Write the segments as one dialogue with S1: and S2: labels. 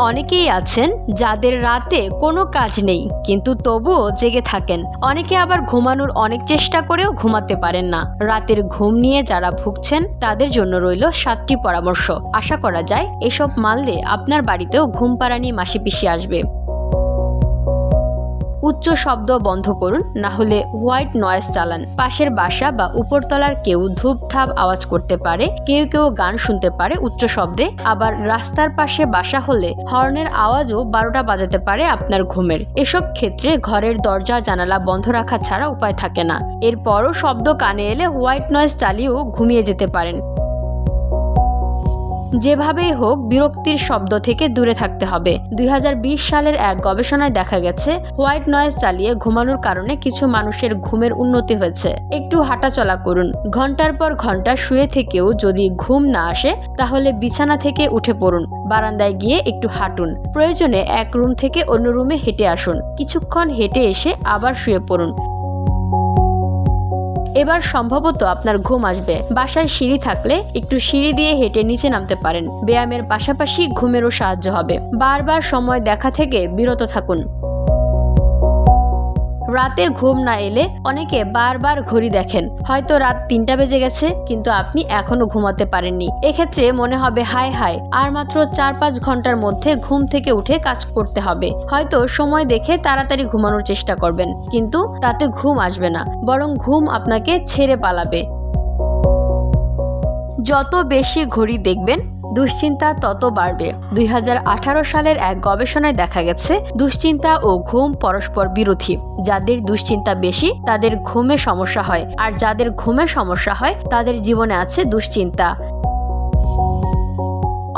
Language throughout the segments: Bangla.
S1: অনেকেই আছেন যাদের রাতে কোনো কাজ নেই কিন্তু তবুও জেগে থাকেন। অনেকে আবার ঘুমানোর অনেক চেষ্টা করেও ঘুমাতে পারেন না। রাতের ঘুম নিয়ে যারা ভুগছেন তাদের জন্য রইল 7টি পরামর্শ। আশা করা যায় এসব মানলে আপনার বাড়িতেও ঘুম পাড়ানি মাসি পিসি আসবে। উচ্চ শব্দ বন্ধ করুন, না হলে হোয়াইট নয়েজ চালান। পাশের বাসা বা উপরতলার কেউ ধূপধাপ আওয়াজ করতে পারে, কেউ কেউ গান শুনতে পারে উচ্চ শব্দে। আবার রাস্তার পাশে বাসা হলে হর্নের আওয়াজও 12টা বাজাতে পারে আপনার ঘুমের। এসব ক্ষেত্রে ঘরের দরজা জানালা বন্ধ রাখা ছাড়া উপায় থাকে না। এরপরও শব্দ কানে এলে হোয়াইট নয়েজ চালিয়েও ঘুমিয়ে যেতে পারেন। যেভাবেই হোক বিরক্তির শব্দ থেকে দূরে থাকতে হবে। 2020 সালের এক গবেষণায় দেখা গেছে হোয়াইট নয়েজ চালিয়ে ঘুমানোর কারণে কিছু মানুষের ঘুমের উন্নতি হয়েছে। একটু হাঁটাচলা করুন। ঘন্টার পর ঘন্টা শুয়ে থেকেও যদি ঘুম না আসে তাহলে বিছানা থেকে উঠে পড়ুন, বারান্দায় গিয়ে একটু হাঁটুন। প্রয়োজনে এক রুম থেকে অন্য রুমে হেঁটে আসুন। কিছুক্ষণ হেঁটে এসে আবার শুয়ে পড়ুন। এবার সম্ভবত আপনার ঘুম আসবে। বাসায় সিঁড়ি থাকলে একটু সিঁড়ি দিয়ে হেঁটে নিচে নামতে পারেন। ব্যায়ামের পাশাপাশি ঘুমেরও সাহায্য হবে। বারবার সময় দেখা থেকে বিরত থাকুন। রাতে ঘুম না এলে অনেকে বারবার ঘড়ি দেখেন। হয়তো রাত 3টা বেজে গেছে কিন্তু আপনি এখনো ঘুমাতে পারেননি। এক্ষেত্রে মনে হবে হায় হায়, আর মাত্র 4-5 ঘন্টার মধ্যে ঘুম থেকে উঠে কাজ করতে হবে। হয়তো সময় দেখে তাড়াতাড়ি ঘুমানোর চেষ্টা করবেন, কিন্তু তাতে ঘুম আসবে না, বরং ঘুম আপনাকে ছেড়ে পালাবে। যত বেশি ঘড়ি দেখবেন দুশ্চিন্তা তত বাড়বে। 2018 সালের এক গবেষণায় দেখা গেছে দুশ্চিন্তা ও ঘুম পরস্পর বিরোধী। যাদের দুশ্চিন্তা বেশি তাদের ঘুমে সমস্যা হয়, আর যাদের ঘুমে সমস্যা হয় তাদের জীবনে আছে দুশ্চিন্তা।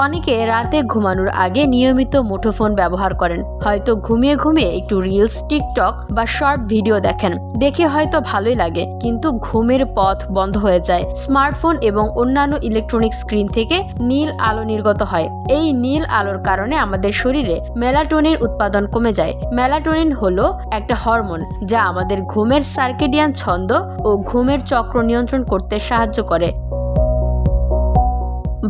S1: অনেকে রাতে ঘুমানোর আগে নিয়মিত মুঠোফোন ব্যবহার করেন। হয়তো ঘুমিয়ে ঘুমিয়ে একটু রিলস, টিকটক বা শর্ট ভিডিও দেখেন। দেখে হয়তো ভালোই লাগে, কিন্তু ঘুমের পথ বন্ধ হয়ে যায়। স্মার্টফোন এবং অন্যান্য ইলেকট্রনিক স্ক্রিন থেকে নীল আলো নির্গত হয়। এই নীল আলোর কারণে আমাদের শরীরে মেলাটোনিন উৎপাদন কমে যায়। মেলাটোনিন হলো একটা হরমোন যা আমাদের ঘুমের সার্কেডিয়ান ছন্দ ও ঘুমের চক্র নিয়ন্ত্রণ করতে সাহায্য করে।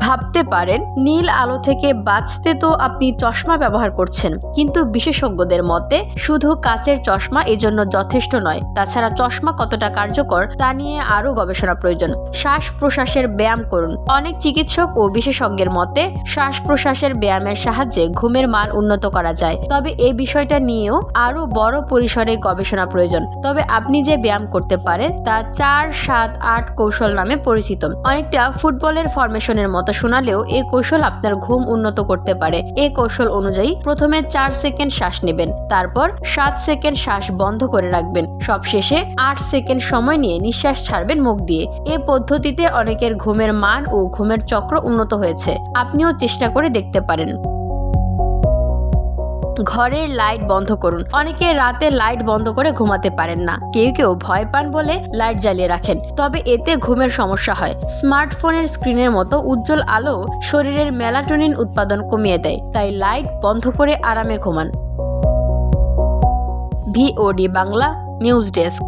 S1: ভাবতে পারেন নীল আলো থেকে বাঁচতে তো আপনি চশমা ব্যবহার করছেন, কিন্তু বিশেষজ্ঞদের মতে শুধু কাচের চশমা এজন্য যথেষ্ট নয়। তাছাড়া চশমা কতটা কার্যকর তা নিয়ে আরও গবেষণা প্রয়োজন। শ্বাস প্রশ্বাসের ব্যায়াম করুন। অনেক চিকিৎসক ও বিশেষজ্ঞের মতে শ্বাস প্রশ্বাসের ব্যায়ামের সাহায্যে ঘুমের মান উন্নত করা যায়। তবে এই বিষয়টা নিয়েও আরও বড় পরিসরে গবেষণা প্রয়োজন। তবে আপনি যে ব্যায়াম করতে পারেন তা 4-7-8 কৌশল নামে পরিচিত। অনেকটা ফুটবলের ফরমেশনের মতো শোনালেও এই কৌশল আপনার ঘুম উন্নত করতে পারে। এই কৌশল অনুযায়ী প্রথমে 4 সেকেন্ড শ্বাস নেবেন, তারপর 7 সেকেন্ড শ্বাস বন্ধ করে রাখবেন, সবশেষে 8 সেকেন্ড সময় নিয়ে নিঃশ্বাস ছাড়বেন মুখ দিয়ে। এই পদ্ধতিতে অনেকের ঘুমের মান ও ঘুমের চক্র উন্নত হয়েছে। আপনিও চেষ্টা করে দেখতে পারেন। ঘরের লাইট বন্ধ করুন। অনেকে রাতে লাইট বন্ধ করে ঘুমাতে পারেন না। কেউ কেউ ভয় পান বলে লাইট জ্বালিয়ে রাখেন, তবে এতে ঘুমের সমস্যা হয়। স্মার্টফোনের স্ক্রিনের মতো উজ্জ্বল আলো শরীরের মেলাটোনিন উৎপাদন কমিয়ে দেয়, তাই লাইট বন্ধ করে আরামে ঘুমান। VOD Bangla news desk.